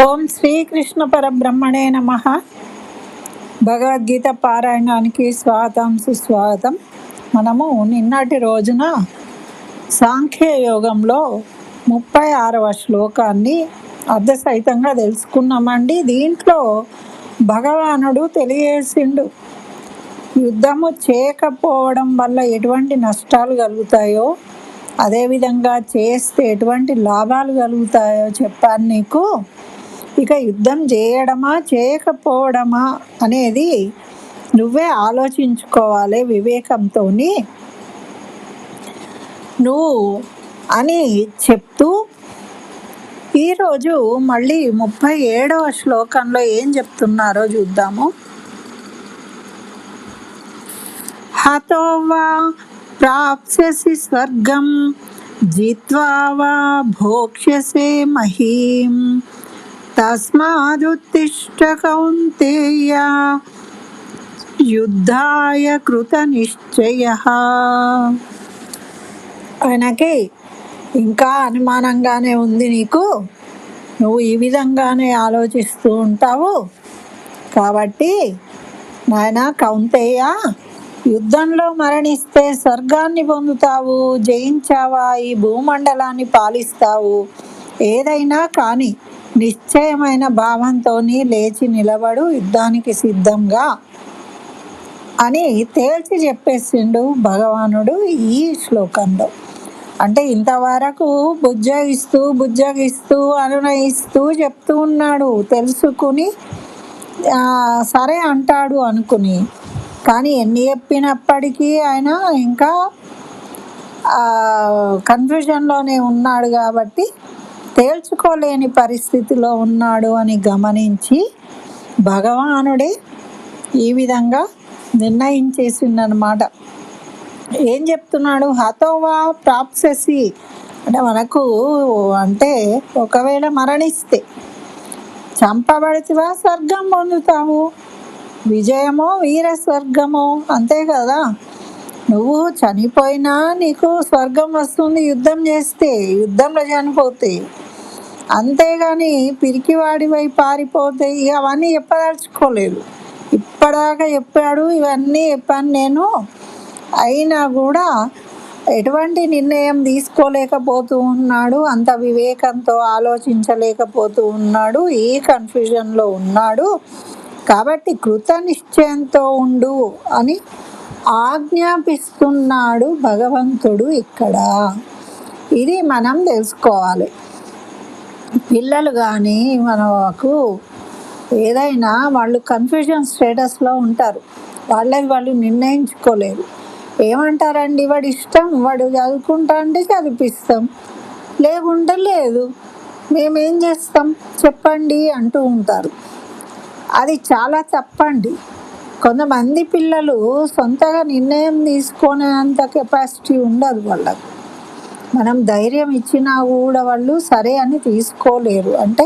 ఓం శ్రీకృష్ణ పరబ్రహ్మణే నమ. భగవద్గీత పారాయణానికి స్వాగతం, సుస్వాగతం. మనము నిన్నటి రోజున సాంఖ్యయోగంలో 36వ శ్లోకాన్ని అర్ధసహితంగా తెలుసుకున్నామండి. దీంట్లో భగవానుడు తెలియజేసిండు యుద్ధము చేయకపోవడం వల్ల ఎటువంటి నష్టాలు కలుగుతాయో, అదేవిధంగా చేస్తే ఎటువంటి లాభాలు కలుగుతాయో చెప్పాను నీకు. ఇక యుద్ధం చేయడమా చేయకపోవడమా అనేది నువ్వే ఆలోచించుకోవాలి వివేకంతో నువ్వు అని చెప్తూ ఈరోజు మళ్ళీ 37వ శ్లోకంలో ఏం చెప్తున్నారో చూద్దాము. హతో వా ప్రాప్స్యసి స్వర్గం జిత్వా వా భోక్ష్యసే మహీం తస్మాదుత్తిష్ఠ కౌంతేయ యుద్ధాయ కృత నిశ్చయః. ఆయనకి ఇంకా అనుమానంగానే ఉంది నీకు, నువ్వు ఈ విధంగానే ఆలోచిస్తూ ఉంటావు కాబట్టి నాయన కౌంతేయ, యుద్ధంలో మరణిస్తే స్వర్గాన్ని పొందుతావు, జయించావా ఈ భూమండలాన్ని పాలిస్తావు. ఏదైనా కానీ నిశ్చయమైన భావంతో లేచి నిలబడు, యుద్ధానికి సిద్ధంగా అని తేల్చి చెప్పేసిండు భగవానుడు ఈ శ్లోకంలో. అంటే ఇంతవరకు బుజ్జగిస్తూ అనునయిస్తూ చెప్తూ ఉన్నాడు, తెలుసుకుని సరే అంటాడు అనుకుని. కానీ ఎన్ని చెప్పినప్పటికీ ఆయన ఇంకా కన్ఫ్యూజన్లోనే ఉన్నాడు కాబట్టి, తేల్చుకోలేని పరిస్థితిలో ఉన్నాడు అని గమనించి భగవానుడే ఈ విధంగా నిర్ణయించేసిందనమాట. ఏం చెప్తున్నాడు? హతోవా ప్రాప్స్యసి అంటే మనకు అంటే ఒకవేళ మరణిస్తే చంపబడితివా స్వర్గం పొందుతావు, విజయమో వీర స్వర్గమో, అంతే కదా. నువ్వు చనిపోయినా నీకు స్వర్గం వస్తుంది యుద్ధం చేస్తే, యుద్ధంలో చనిపోతే. అంతేగాని పిరికివాడివై పారిపోతే ఇక అవన్నీ చెప్పదలుచుకోలేదు. ఇప్పటిదాకా చెప్పాడు, ఇవన్నీ చెప్పాను నేను, అయినా కూడా ఎటువంటి నిర్ణయం తీసుకోలేకపోతూ ఉన్నాడు, అంత వివేకంతో ఆలోచించలేకపోతూ ఉన్నాడు, ఈ కన్ఫ్యూజన్లో ఉన్నాడు. కాబట్టి కృత నిశ్చయంతో ఉండు అని ఆజ్ఞాపిస్తున్నాడు భగవంతుడు ఇక్కడ. ఇది మనం తెలుసుకోవాలి. పిల్లలు కానీ మనకు ఏదైనా వాళ్ళు కన్ఫ్యూజన్ స్టేటస్లో ఉంటారు, వాళ్ళు నిర్ణయించుకోలేరు. ఏమంటారండి, వాడి ఇష్టం, వాడు చదువుకుంటా అంటే చదివిపిస్తాం, లేకుంటే లేదు, మేమేం చేస్తాం చెప్పండి అంటూ ఉంటారు. అది చాలా తప్పండి. కొంతమంది పిల్లలు సొంతగా నిర్ణయం తీసుకునేంత కెపాసిటీ ఉండదు వాళ్ళకు. మనం ధైర్యం ఇచ్చినా కూడా వాళ్ళు సరే అని తీసుకోలేరు. అంటే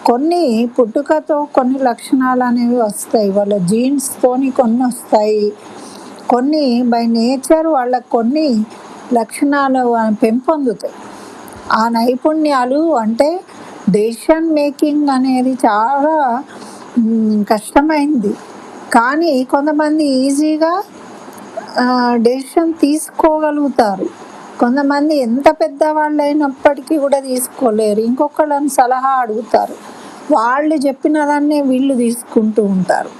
కొన్ని పుట్టుకతో కొన్ని లక్షణాలు అనేవి వస్తాయి, వాళ్ళ జీన్స్తోని కొన్ని వస్తాయి, కొన్ని బై నేచర్ వాళ్ళకు కొన్ని లక్షణాలు పెంపొందుతాయి. ఆ నైపుణ్యాలు అంటే డెసిషన్ మేకింగ్ అనేది చాలా కష్టమైంది. కానీ కొంతమంది ఈజీగా డెసిషన్ తీసుకోగలుగుతారు, కొంతమంది ఎంత పెద్దవాళ్ళు అయినప్పటికీ కూడా తీసుకోలేరు, ఇంకొకళ్ళని సలహా అడుగుతారు, వాళ్ళు చెప్పినదాన్నే వీళ్ళు తీసుకుంటూ ఉంటారు.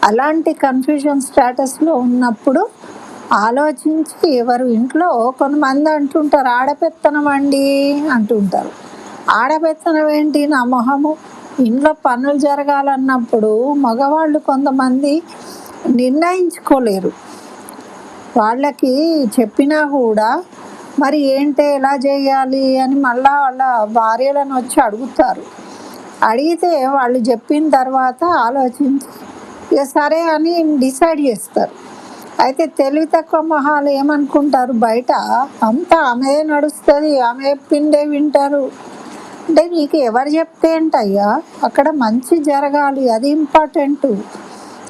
అలాంటి కన్ఫ్యూజన్ స్టేటస్లో ఉన్నప్పుడు ఆలోచించి, ఎవరు ఇంట్లో కొంతమంది అంటుంటారు ఆడపెత్తనం అండి అంటుంటారు. ఆడపెత్తనం ఏంటి నా మొహము, ఇంట్లో పనులు జరగాలన్నప్పుడు మగవాళ్ళు కొంతమంది నిర్ణయించుకోలేరు. వాళ్ళకి చెప్పినా కూడా మరి ఏంటి ఎలా చేయాలి అని మళ్ళా వాళ్ళ భార్యలను వచ్చి అడుగుతారు. అడిగితే వాళ్ళు చెప్పిన తర్వాత ఆలోచించి ఇక సరే అని డిసైడ్ చేస్తారు. అయితే తెలివి తక్కువ మొహాలు ఏమనుకుంటారు, బయట అంతా ఆమె నడుస్తుంది, ఆమె చెప్పిందే వింటారు. అంటే నీకు ఎవరు చెప్తే ఏంటయ్యా, అక్కడ మంచి జరగాలి, అది ఇంపార్టెంట్.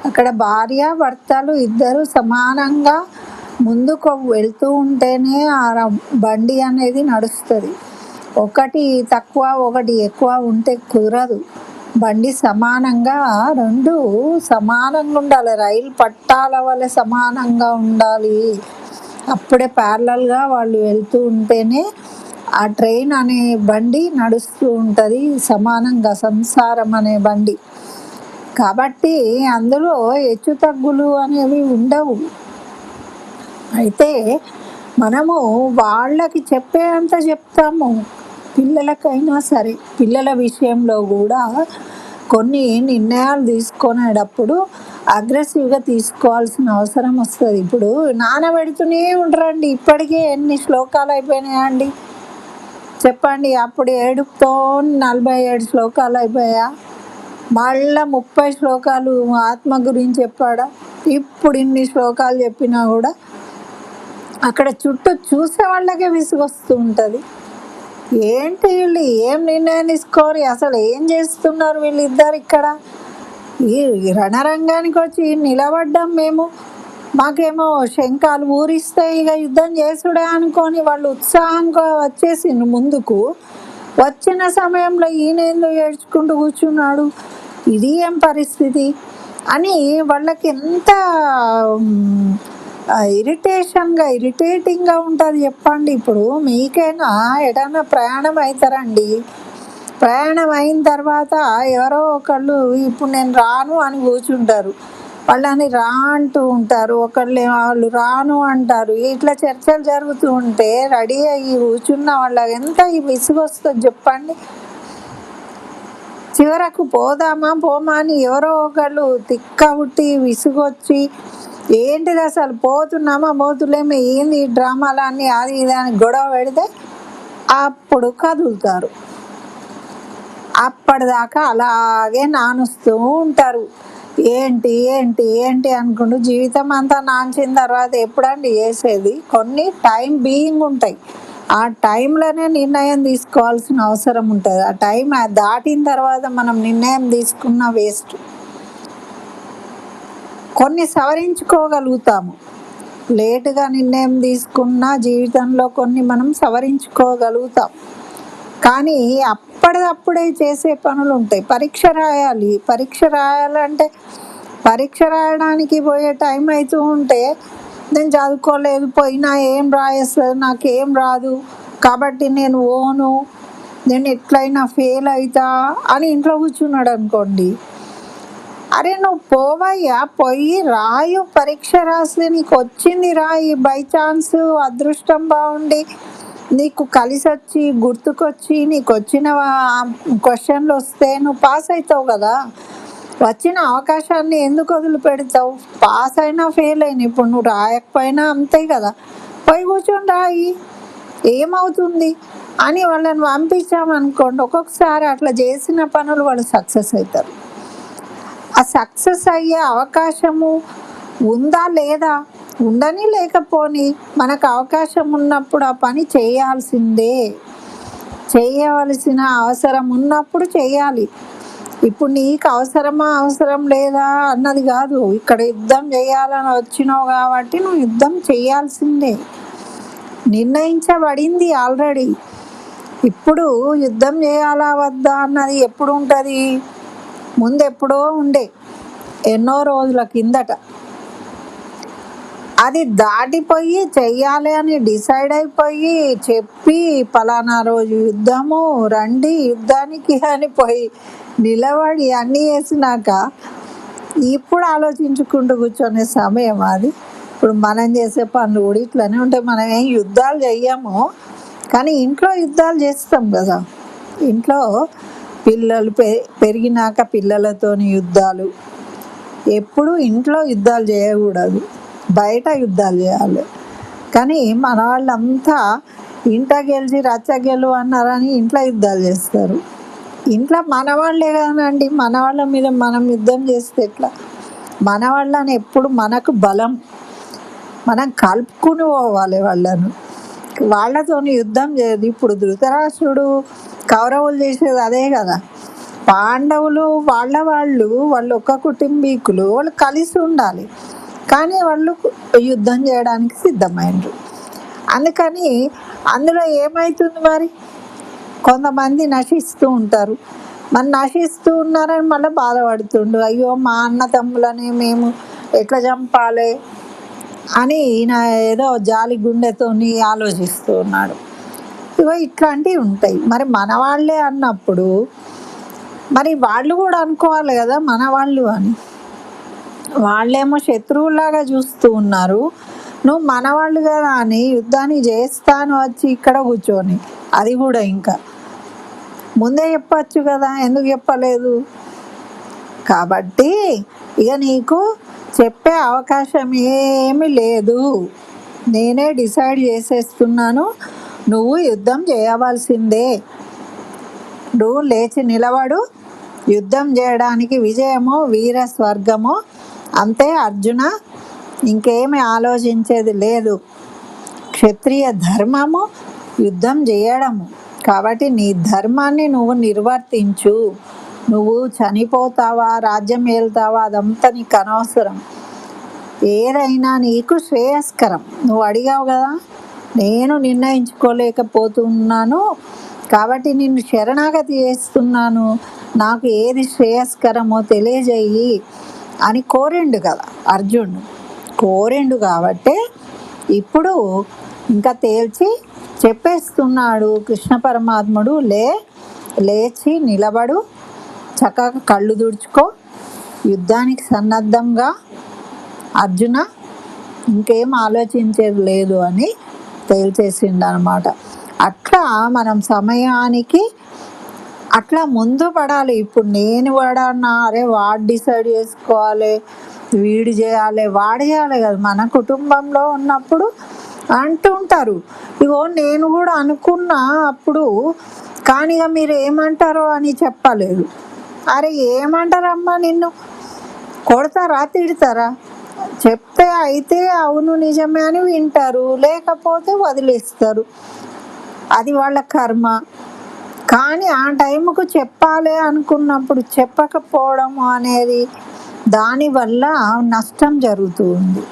అక్కడ భార్య భర్తలు ఇద్దరు సమానంగా ముందుకు వెళ్తూ ఉంటేనే ఆ బండి అనేది నడుస్తుంది. ఒకటి తక్కువ ఒకటి ఎక్కువ ఉంటే కుదరదు. బండి సమానంగా రెండు సమానంగా ఉండాలి. రైలు పట్టాల వలె సమానంగా ఉండాలి. అప్పుడే ప్యారలల్గా వాళ్ళు వెళ్తూ ఉంటేనే ఆ ట్రైన్ అనే బండి నడుస్తూ ఉంటుంది సమానంగా, సంసారం అనే బండి. కాబట్టి అందులో హెచ్చు తగ్గులు అనేవి ఉండవు. అయితే మనము వాళ్ళకి చెప్పేంత చెప్తాము. పిల్లలకైనా సరే, పిల్లల విషయంలో కూడా కొన్ని నిర్ణయాలు తీసుకునేటప్పుడు అగ్రెసివ్గా తీసుకోవాల్సిన అవసరం వస్తుంది. ఇప్పుడు నానబెడుతూనే ఉంటారండి. ఇప్పటికే ఎన్ని శ్లోకాలు అయిపోయినాయండి చెప్పండి. అప్పుడు ఏడుపుతో 47 శ్లోకాలు అయిపోయా, మళ్ళా 30 శ్లోకాలు ఆత్మ గురించి చెప్పాడా. ఇప్పుడు ఇన్ని శ్లోకాలు చెప్పినా కూడా అక్కడ చుట్టూ చూసే వాళ్ళకే విసుగొస్తూ ఉంటుంది. ఏంటి వీళ్ళు ఏం నిర్ణయం తీసుకోరు, అసలు ఏం చేస్తున్నారు వీళ్ళిద్దరు ఇక్కడ. ఈ రణరంగానికి వచ్చి నిలబడ్డాం మేము, మాకేమో శంఖాలు ఊరిస్తే ఇక యుద్ధం చేసుడే అనుకొని వాళ్ళు ఉత్సాహంగా వచ్చేసిండ్రు ముందుకు. వచ్చిన సమయంలో ఈయనేందో ఏడ్చుకుంటూ కూర్చున్నాడు, ఇది ఏం పరిస్థితి అని వాళ్ళకి ఎంత ఇరిటేటింగ్గా ఉంటుంది చెప్పండి. ఇప్పుడు మీకైనా ఎటన్నా ప్రయాణం అవుతారండి, ప్రయాణం అయిన తర్వాత ఎవరో ఒకళ్ళు ఇప్పుడు నేను రాను అని కూర్చుంటారు, వాళ్ళని రా అంటూ ఉంటారు, వాళ్ళు రాను అంటారు. ఇట్లా చర్చలు జరుగుతూ ఉంటే రెడీ అయ్యి కూర్చున్న వాళ్ళకి ఎంత విసుగొస్తుంది చెప్పండి. చివరకు పోదామా పోమా అని ఎవరో ఒకళ్ళు తిక్క పుట్టి విసుగొచ్చి ఏంటిది అసలు పోతున్నామా పోతులేమో ఏంది ఈ డ్రామాలన్నీ అది ఇది అని గొడవ పెడితే అప్పుడు కదులుతారు. అప్పటిదాకా అలాగే నానుస్తూ ఉంటారు. ఏంటి ఏంటి ఏంటి అనుకుంటూ జీవితం అంతా నాంచిన తర్వాత ఎప్పుడండి చేసేది. కొన్ని టైం బీయింగ్ ఉంటాయి, ఆ టైంలోనే నిర్ణయం తీసుకోవాల్సిన అవసరం ఉంటుంది. ఆ టైం దాటిన తర్వాత మనం నిర్ణయం తీసుకున్న వేస్ట్. కొన్ని సవరించుకోగలుగుతాము, లేటుగా నిర్ణయం తీసుకున్న జీవితంలో కొన్ని మనం సవరించుకోగలుగుతాం. కానీ అప్పటిదప్పుడే చేసే పనులు ఉంటాయి. పరీక్ష రాయాలంటే పరీక్ష రాయడానికి పోయే టైం అవుతూ ఉంటే నేను చదువుకోలేదు, పోయినా ఏం రాయేస్తుంది, నాకేం రాదు కాబట్టి నేను నేను ఎట్లయినా ఫెయిల్ అవుతా అని ఇంట్లో కూర్చున్నాడు అనుకోండి. అరే నువ్వు పోవయ్యా, పోయి రాయు, పరీక్ష రాస్తే నీకు వచ్చింది రాయి, బై ఛాన్స్ అదృష్టం బాగుండి నీకు కలిసి వచ్చి గుర్తుకొచ్చి నీకు వచ్చిన క్వశ్చన్లు వస్తే నువ్వు పాస్ అవుతావు కదా. వచ్చిన అవకాశాన్ని ఎందుకు వదిలిపెడతావు? పాస్ అయినా ఫెయిల్ అయినా ఇప్పుడు నువ్వు రాయకపోయినా అంతే కదా, పోయి కూర్చొని రాయి, ఏమవుతుంది అని వాళ్ళని పంపించామనుకోండి. ఒక్కొక్కసారి అట్లా చేసిన పనులు వాళ్ళు సక్సెస్ అవుతారు. ఆ సక్సెస్ అయ్యే అవకాశము ఉందా లేదా, ఉండని లేకపోని మనకు అవకాశం ఉన్నప్పుడు ఆ పని చేయాల్సిందే. చేయవలసిన అవసరం ఉన్నప్పుడు చేయాలి. ఇప్పుడు నీకు అవసరం లేదా అన్నది కాదు. ఇక్కడ యుద్ధం చేయాలని వచ్చినావు కాబట్టి నువ్వు యుద్ధం చేయాల్సిందే, నిర్ణయించబడింది ఆల్రెడీ. ఇప్పుడు యుద్ధం చేయాలా వద్దా అన్నది ఎప్పుడు ఉంటుంది? ముందు ఎప్పుడో ఉండే, ఎన్నో రోజుల కిందట. అది దాటిపోయి చెయ్యాలి అని డిసైడ్ అయిపోయి చెప్పి పలానా రోజు యుద్ధము రండి యుద్ధానికి అని పోయి నిలబడి అన్నీ వేసినాక ఇప్పుడు ఆలోచించుకుంటూ కూర్చొనే సమయం అది. ఇప్పుడు మనం చేసే పనులు కూడా ఇట్లనే ఉంటాయి. మనం ఏం యుద్ధాలు చెయ్యము, కానీ ఇంట్లో యుద్ధాలు చేస్తాం కదా. ఇంట్లో పిల్లలు పెరిగినాక పిల్లలతోని యుద్ధాలు. ఎప్పుడు ఇంట్లో యుద్ధాలు చేయకూడదు, బయట యుద్ధాలు చేయాలి. కానీ మన వాళ్ళంతా ఇంట గెలిచి రచ్చగెలు అన్నారని ఇంట్లో యుద్ధాలు చేస్తారు. ఇంట్లో మన వాళ్ళే కానండి, మన వాళ్ళ మీద మనం యుద్ధం చేస్తే ఎట్లా? మన వాళ్ళని ఎప్పుడు మనకు బలం, మనం కలుపుకుని పోవాలి వాళ్ళను, వాళ్ళతోని యుద్ధం చేయదు. ఇప్పుడు ధృతరాష్ట్రుడు కౌరవులు చేసేది అదే కదా. పాండవులు వాళ్ళు ఒక్క కుటుంబీకులు, వాళ్ళు కలిసి ఉండాలి, కానీ వాళ్ళు యుద్ధం చేయడానికి సిద్ధమైనరు. అందుకని అందులో ఏమవుతుంది మరి, కొంతమంది నశిస్తూ ఉంటారు. మరి నశిస్తూ ఉన్నారని మళ్ళీ బాధపడుతుండు, అయ్యో మా అన్న తమ్ములని మేము ఎట్లా చంపాలి అని ఈయన ఏదో జాలి గుండెతోని ఆలోచిస్తూ ఉన్నాడు. ఇగో ఇట్లాంటివి ఉంటాయి. మరి మన వాళ్ళే అన్నప్పుడు మరి వాళ్ళు కూడా అనుకోవాలి కదా మన వాళ్ళు అని. వాళ్ళేమో శత్రువులాగా చూస్తూ ఉన్నారు, నువ్వు మనవాళ్ళు కదా అని యుద్ధాన్ని చేస్తాను వచ్చి ఇక్కడ కూర్చొని, అది కూడా ఇంకా ముందే చెప్పచ్చు కదా, ఎందుకు చెప్పలేదు? కాబట్టి ఇక నీకు చెప్పే అవకాశం ఏమీ లేదు, నేనే డిసైడ్ చేసేస్తున్నాను, నువ్వు యుద్ధం చేయవలసిందే. నువ్వు లేచి నిలబడు, యుద్ధం చేయడానికి విజయమో వీర స్వర్గమో అంతే అర్జున, ఇంకేమి ఆలోచించేది లేదు. క్షత్రియ ధర్మము యుద్ధం చేయడము, కాబట్టి నీ ధర్మాన్ని నువ్వు నిర్వర్తించు. నువ్వు చనిపోతావా రాజ్యం ఏళ్తావా అదంతా నీకు అనవసరం, ఏదైనా నీకు శ్రేయస్కరం. నువ్వు అడిగావు కదా, నేను నిర్ణయించుకోలేకపోతున్నాను కాబట్టి నిన్ను శరణాగతి చేస్తున్నాను, నాకు ఏది శ్రేయస్కరమో తెలియజేయి అని కోరిండు కదా అర్జునుడు. కోరిండు కాబట్టి ఇప్పుడు ఇంకా తేల్చి చెప్పేస్తున్నాడు కృష్ణ పరమాత్ముడు, లేచి నిలబడు, చక్కగా కళ్ళు తుడుచుకో, యుద్ధానికి సన్నద్ధంగా అర్జున, ఇంకేం ఆలోచించేది లేదు అని తేల్చేసిండు అనమాట. అట్లా మనం సమయానికి అట్లా ముందు పడాలి. ఇప్పుడు నేను పడానా, అరే వాడు డిసైడ్ చేసుకోవాలి, వీడు చేయాలి, వాడు చేయాలి కదా. మన కుటుంబంలో ఉన్నప్పుడు అంటూ ఉంటారు, ఇగో నేను కూడా అనుకున్నా అప్పుడు, కానీ ఇక మీరు ఏమంటారో అని చెప్పలేదు. అరే ఏమంటారమ్మా, నిన్ను కొడతారా తిడతారా? చెప్తే అయితే అవును నిజమే అని వింటారు, లేకపోతే వదిలేస్తారు, అది వాళ్ళ కర్మ. కానీ ఆ టైంకు చెప్పాలి అనుకున్నప్పుడు చెప్పకపోవడం అనేది దానివల్ల నష్టం జరుగుతుంది.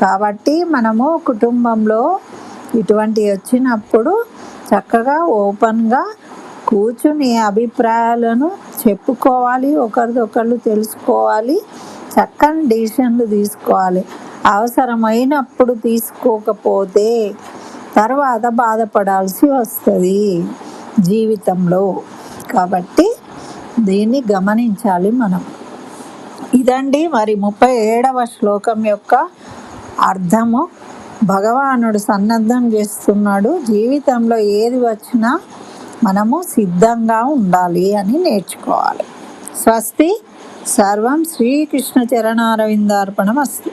కాబట్టి మనము కుటుంబంలో ఇటువంటి వచ్చినప్పుడు చక్కగా ఓపెన్గా కూర్చుని అభిప్రాయాలను చెప్పుకోవాలి, ఒకరిదొకళ్ళు తెలుసుకోవాలి, చక్కని డిసిషన్లు తీసుకోవాలి. అవసరమైనప్పుడు తీసుకోకపోతే తర్వాత బాధపడాల్సి వస్తుంది జీవితంలో. కాబట్టి దీన్ని గమనించాలి మనం. ఇదండి మరి 37వ శ్లోకం యొక్క అర్థము. భగవానుడు సన్నద్ధం చేస్తున్నాడు, జీవితంలో ఏది వచ్చినా మనము సిద్ధంగా ఉండాలి అని నేర్చుకోవాలి. స్వస్తి. సర్వం శ్రీకృష్ణ చరణారవిందార్పణమస్తు.